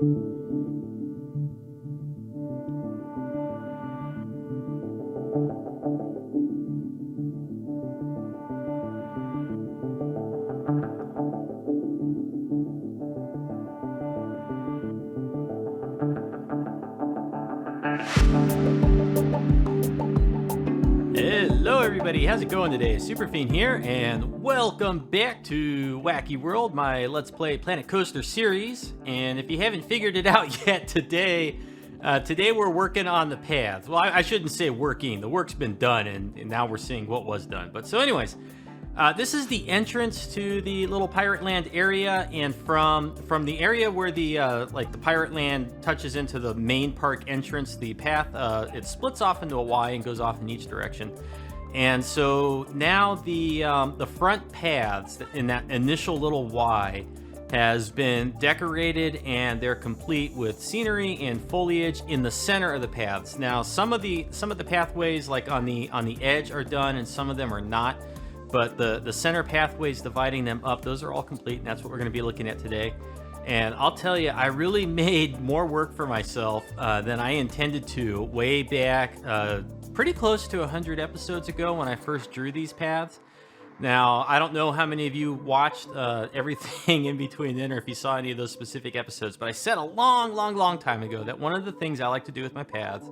Hello everybody, how's it going today? Superfiend here, and welcome back to Whacky World, my Let's Play Planet Coaster series. And if you haven't figured it out yet, today we're working on the paths. Well, I shouldn't say working, the work's been done, and now we're seeing what was done. But so anyways, this is the entrance to the little Pirate Land area, and from the area where the the Pirate Land touches into the main park entrance, the path it splits off into a Y and goes off in each direction. And so now the front paths in that initial little Y has been decorated, and they're complete with scenery and foliage in the center of the paths. Now some of the pathways, like on the edge, are done, and some of them are not. But the center pathways dividing them up, those are all complete, and that's what we're going to be looking at today. And I'll tell you, I really made more work for myself than I intended to way back, pretty close to 100 episodes ago when I first drew these paths. Now, I don't know how many of you watched everything in between then, or if you saw any of those specific episodes, but I said a long time ago that one of the things I like to do with my paths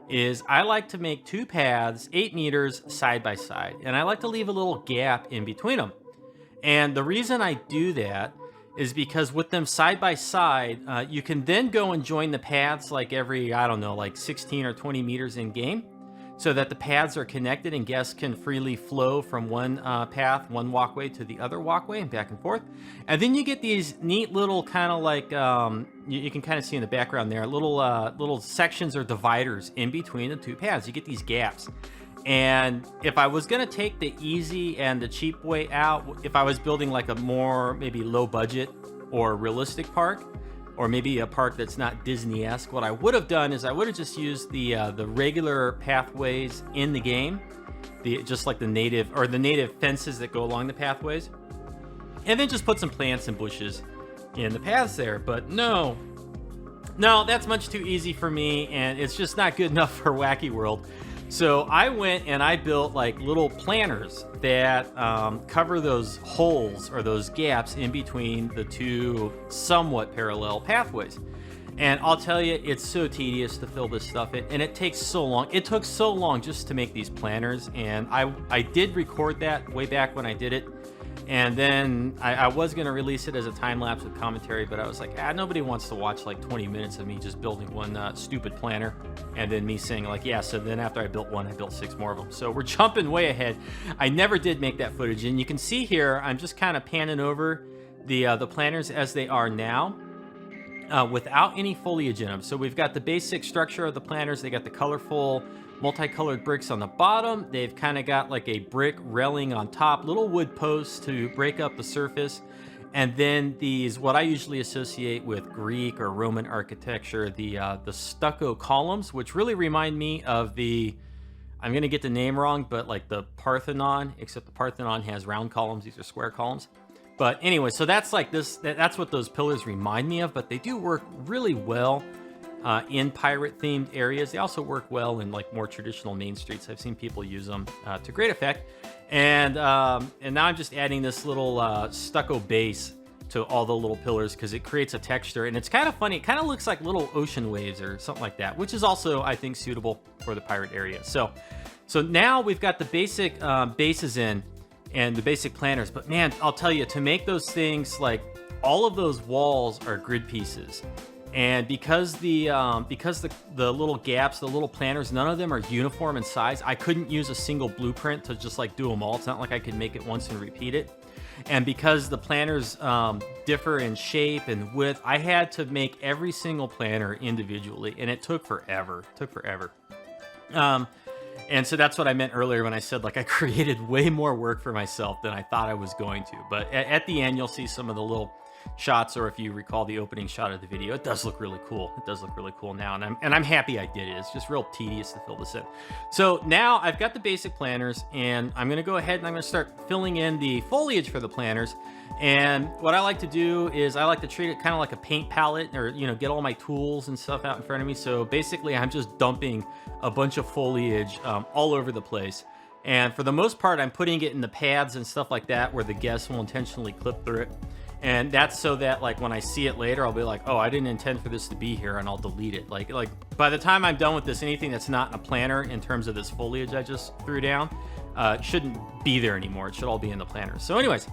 is I like to make two paths 8 meters side by side, and I like to leave a little gap in between them. And the reason I do that is because with them side by side, you can then go and join the paths like every, I don't know, like 16 or 20 meters in game, so that the paths are connected and guests can freely flow from one path, one walkway, to the other walkway and back and forth. And then you get these neat little kind of like, you can kind of see in the background there, little sections or dividers in between the two paths. You get these gaps. And if I was going to take the easy and the cheap way out, if I was building like a more maybe low budget or realistic park, or maybe a park that's not Disney-esque, what I would have done is I would have just used the regular pathways in the game, just like the native fences that go along the pathways, and then just put some plants and bushes in the paths there. But no, that's much too easy for me, and it's just not good enough for Whacky World. So I went and I built like little planters that cover those holes or those gaps in between the two somewhat parallel pathways. And I'll tell you, it's so tedious to fill this stuff in, and it takes so long. It took so long just to make these planters, and I did record that way back when I did it. And then I was going to release it as a time-lapse with commentary, but I was like, nobody wants to watch like 20 minutes of me just building one stupid planter, and then me saying like, yeah, so then after I built one, I built 6 more of them. So we're jumping way ahead. I never did make that footage, and you can see here, I'm just kind of panning over the planters as they are now, without any foliage in them. So we've got the basic structure of the planters. They got the colorful multicolored bricks on the bottom. They've kind of got like a brick railing on top, little wood posts to break up the surface, and then these, what I usually associate with Greek or Roman architecture, the stucco columns, which really remind me of the, I'm gonna get the name wrong, but like the Parthenon, except the Parthenon has round columns. These are square columns. But anyway, so that's like this, that's what those pillars remind me of, but they do work really well in pirate-themed areas. They also work well in like more traditional main streets. I've seen people use them to great effect. And now I'm just adding this little stucco base to all the little pillars because it creates a texture, and it's kind of funny. It kind of looks like little ocean waves or something like that, which is also, I think, suitable for the pirate area. So now we've got the basic bases in and the basic planters. But man, I'll tell you, to make those things, like all of those walls are grid pieces. And because the little gaps, the little planters, none of them are uniform in size, I couldn't use a single blueprint to just like do them all. It's not like I could make it once and repeat it. And because the planters differ in shape and width, I had to make every single planter individually, and it took forever. And so that's what I meant earlier when I said like I created way more work for myself than I thought I was going to. But at the end, you'll see some of the little shots, or if you recall the opening shot of the video, it does look really cool. It does look really cool now, and I'm happy I did it. It's just real tedious to fill this in. So now I've got the basic planters, and I'm going to go ahead and I'm going to start filling in the foliage for the planters. And what I like to do is I like to treat it kind of like a paint palette, or, you know, get all my tools and stuff out in front of me. So basically I'm just dumping a bunch of foliage all over the place. And for the most part, I'm putting it in the pads and stuff like that where the guests will intentionally clip through it. And that's so that, like, when I see it later, I'll be like, oh, I didn't intend for this to be here, and I'll delete it. Like by the time I'm done with this, anything that's not in a planter in terms of this foliage I just threw down shouldn't be there anymore. It should all be in the planter. So anyways,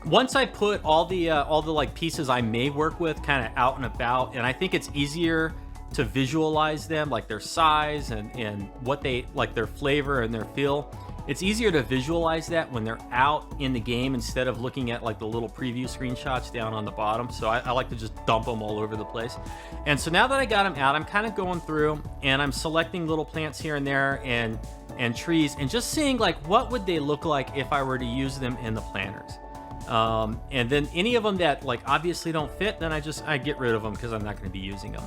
once I put all the like pieces I may work with kind of out and about, and I think it's easier to visualize them, like their size and what they like, their flavor and their feel. It's easier to visualize that when they're out in the game instead of looking at like the little preview screenshots down on the bottom. So I like to just dump them all over the place. And so now that I got them out, I'm kind of going through and I'm selecting little plants here and there and trees, and just seeing like what would they look like if I were to use them in the planters. And then any of them that like obviously don't fit, then I get rid of them because I'm not going to be using them.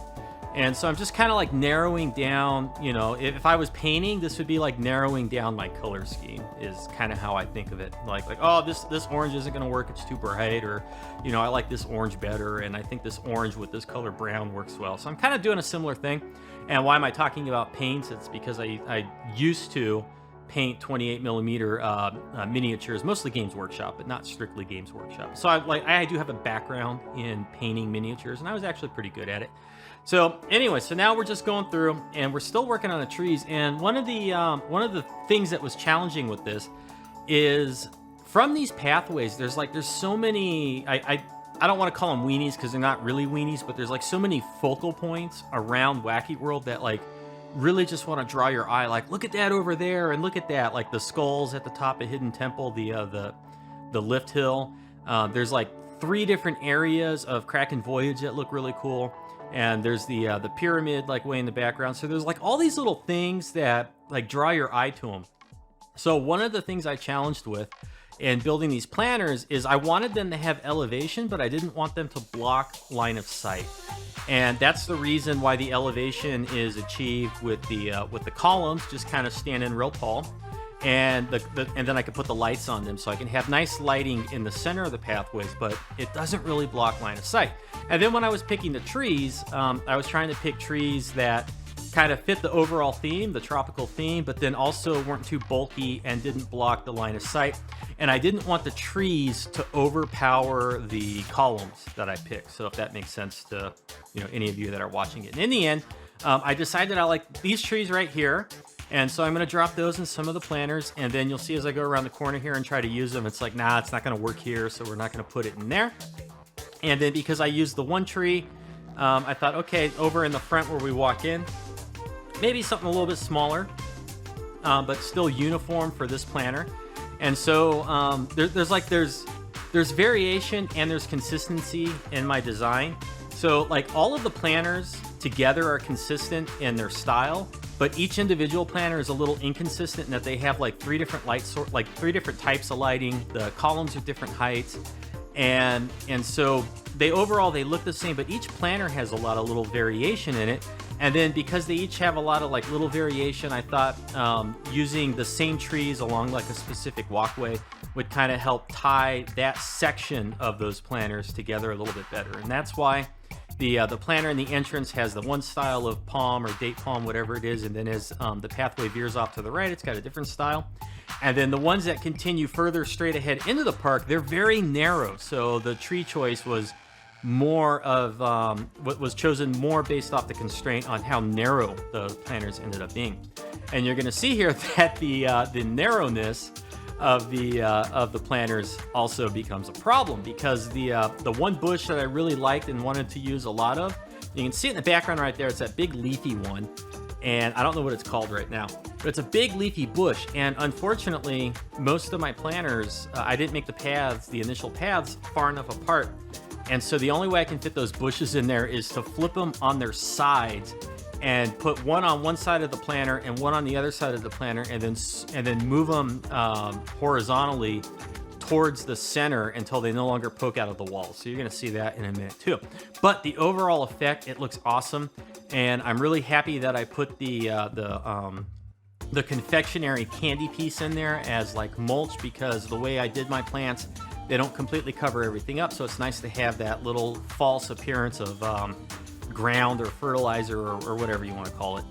And so I'm just kind of like narrowing down, you know, if I was painting, this would be like narrowing down my color scheme, is kind of how I think of it. Like, oh, this orange isn't going to work, it's too bright, or, you know, I like this orange better, and I think this orange with this color brown works well. So I'm kind of doing a similar thing. And why am I talking about paints? It's because I used to paint 28 millimeter miniatures, mostly Games Workshop, but not strictly Games Workshop. So I do have a background in painting miniatures, and I was actually pretty good at it. So anyway, so now we're just going through, and we're still working on the trees. And one of the things that was challenging with this is from these pathways, there's so many. I don't want to call them weenies because they're not really weenies, but there's like so many focal points around Whacky World that like really just want to draw your eye. Like, look at that over there, and look at that, like the skulls at the top of Hidden Temple, the lift hill. There's like 3 different areas of Kraken Voyage that look really cool. And there's the pyramid like way in the background. So there's like all these little things that like draw your eye to them. So one of the things I challenged with in building these planters is I wanted them to have elevation, but I didn't want them to block line of sight. And that's the reason why the elevation is achieved with the columns just kind of standing real tall. And and then I could put the lights on them so I can have nice lighting in the center of the pathways, but it doesn't really block line of sight. And then when I was picking the trees, I was trying to pick trees that kind of fit the overall theme, the tropical theme, but then also weren't too bulky and didn't block the line of sight. And I didn't want the trees to overpower the columns that I picked. So if that makes sense to, you know, any of you that are watching it. And in the end, I decided I like these trees right here. And so I'm going to drop those in some of the planters, and then you'll see as I go around the corner here and try to use them, it's like, nah, it's not going to work here, so we're not going to put it in there. And then because I used the one tree, I thought, okay, over in the front where we walk in, maybe something a little bit smaller, but still uniform for this planter. And so there's variation and there's consistency in my design. So like all of the planters together are consistent in their style, but each individual planter is a little inconsistent in that they have like 3 different like 3 different types of lighting. The columns are different heights, and so they look the same, but each planter has a lot of little variation in it. And then because they each have a lot of like little variation, I thought using the same trees along like a specific walkway would kind of help tie that section of those planters together a little bit better. And that's why the planter in the entrance has the one style of palm or date palm, whatever it is, and then as the pathway veers off to the right, it's got a different style. And then the ones that continue further straight ahead into the park, they're very narrow. So the tree choice was more of what was chosen more based off the constraint on how narrow the planters ended up being. And you're going to see here that the narrowness of the planters also becomes a problem, because the one bush that I really liked and wanted to use a lot of, you can see it in the background right there. It's that big leafy one, and I don't know what it's called right now, but it's a big leafy bush. And unfortunately, most of my planters, I didn't make the initial paths far enough apart, and so the only way I can fit those bushes in there is to flip them on their sides and put one on one side of the planter and one on the other side of the planter, and then move them horizontally towards the center until they no longer poke out of the walls. So you're going to see that in a minute too. But the overall effect, it looks awesome. And I'm really happy that I put the confectionery candy piece in there as like mulch, because the way I did my plants, they don't completely cover everything up. So it's nice to have that little false appearance of ground or fertilizer or whatever you want to call it.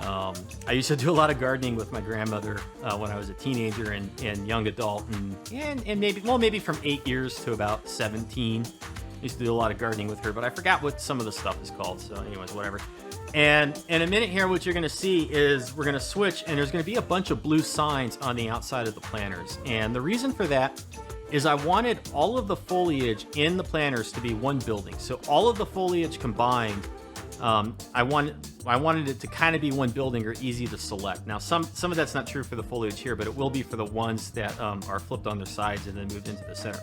I used to do a lot of gardening with my grandmother when I was a teenager and young adult, and maybe from 8 years to about 17. I used to do a lot of gardening with her, but I forgot what some of the stuff is called. So anyways, whatever. And in a minute here, what you're going to see is we're going to switch, and there's going to be a bunch of blue signs on the outside of the planters. And the reason for that is I wanted all of the foliage in the planters to be one building. So all of the foliage combined, I wanted it to kind of be one building or easy to select. Now, some of that's not true for the foliage here, but it will be for the ones that are flipped on their sides and then moved into the center.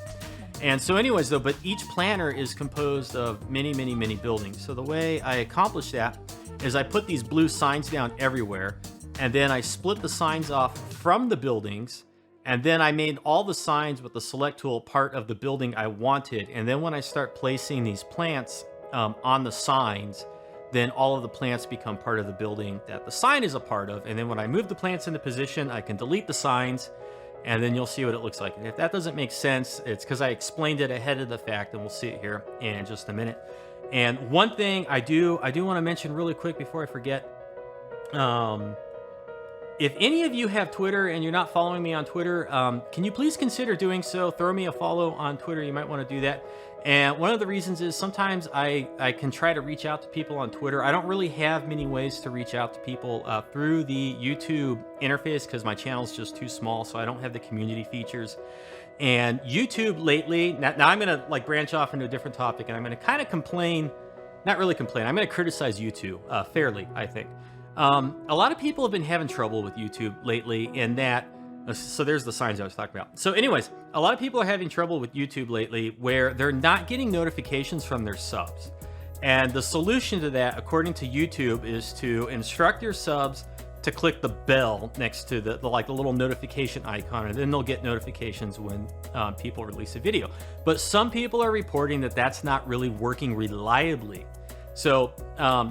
And so anyways, though, but each planter is composed of many, many, many buildings. So the way I accomplish that is I put these blue signs down everywhere, and then I split the signs off from the buildings, and then I made all the signs with the select tool part of the building I wanted. And then when I start placing these plants on the signs, then all of the plants become part of the building that the sign is a part of. And then when I move the plants into position, I can delete the signs, and then you'll see what it looks like. And if that doesn't make sense, it's because I explained it ahead of the fact, and we'll see it here in just a minute. And one thing I do want to mention really quick before I forget, if any of you have Twitter and you're not following me on Twitter, can you please consider doing so? Throw me a follow on Twitter. You might want to do that. And one of the reasons is sometimes I can try to reach out to people on Twitter. I don't really have many ways to reach out to people through the YouTube interface because my channel is just too small, so I don't have the community features. And YouTube lately, now I'm going to like branch off into a different topic, and I'm going to kind of complain, not really complain, I'm going to criticize YouTube fairly, I think. A lot of people have been having trouble with YouTube lately in that, so there's the signs I was talking about. So anyways, a lot of people are having trouble with YouTube lately where they're not getting notifications from their subs. And the solution to that, according to YouTube, is to instruct your subs to click the bell next to the little notification icon, and then they'll get notifications when people release a video. But some people are reporting that that's not really working reliably. So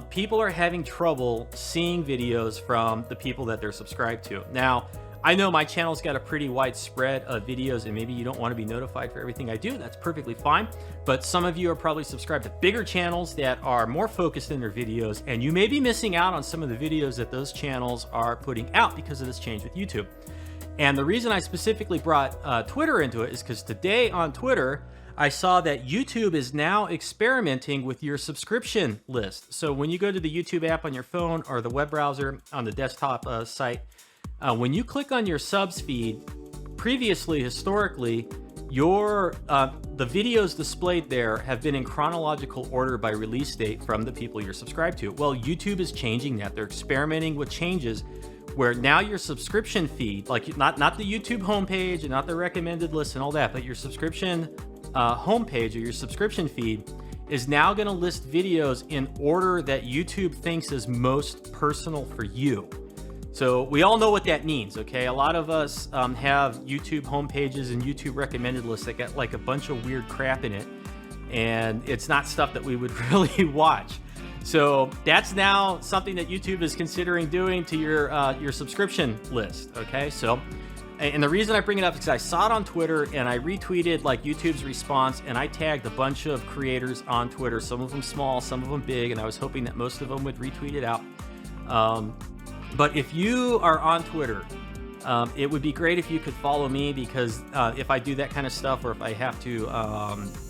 people are having trouble seeing videos from the people that they're subscribed to. Now, I know my channel's got a pretty wide spread of videos, and maybe you don't want to be notified for everything I do. That's perfectly fine. But some of you are probably subscribed to bigger channels that are more focused in their videos, and you may be missing out on some of the videos that those channels are putting out because of this change with YouTube. And the reason I specifically brought Twitter into it is because today on Twitter, I saw that YouTube is now experimenting with your subscription list. So when you go to the YouTube app on your phone or the web browser on the desktop site, when you click on your subs feed, previously, historically, the videos displayed there have been in chronological order by release date from the people you're subscribed to. Well, YouTube is changing that. They're experimenting with changes where now your subscription feed, like not the YouTube homepage and not the recommended list and all that, but your subscription homepage or your subscription feed is now going to list videos in order that YouTube thinks is most personal for you. So we all know what that means, okay? A lot of us have YouTube homepages and YouTube recommended lists that got like a bunch of weird crap in it, and it's not stuff that we would really watch. So that's now something that YouTube is considering doing to your subscription list, okay? So, and the reason I bring it up is because I saw it on Twitter and I retweeted like YouTube's response, and I tagged a bunch of creators on Twitter, some of them small, some of them big, and I was hoping that most of them would retweet it out. But if you are on Twitter, it would be great if you could follow me, because if I do that kind of stuff, or if I have to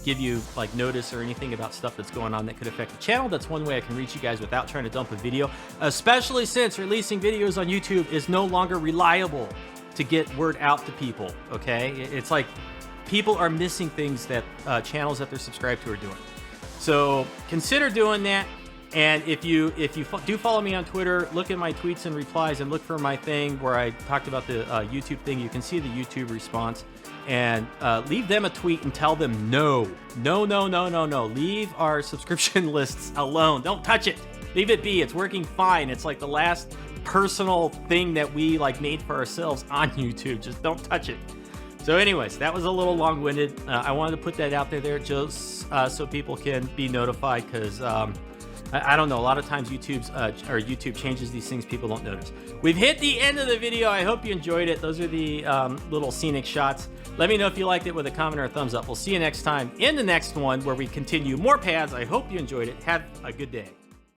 give you like notice or anything about stuff that's going on that could affect the channel, that's one way I can reach you guys without trying to dump a video, especially since releasing videos on YouTube is no longer reliable to get word out to people, okay? It's like people are missing things that channels that they're subscribed to are doing. So consider doing that. And if you do follow me on Twitter, look at my tweets and replies and look for my thing where I talked about the YouTube thing. You can see the YouTube response, and leave them a tweet and tell them no. Leave our subscription lists alone. Don't touch it. Leave it be. It's working fine. It's like the last personal thing that we like made for ourselves on YouTube. Just don't touch it. So anyways, that was a little long-winded. I wanted to put that out there just so people can be notified, because I don't know, a lot of times YouTube changes these things, people don't notice. We've hit the end of the video. I hope you enjoyed it. Those are the little scenic shots. Let me know if you liked it with a comment or a thumbs up. We'll see you next time in the next one, where we continue more paths. I hope you enjoyed it. Have a good day.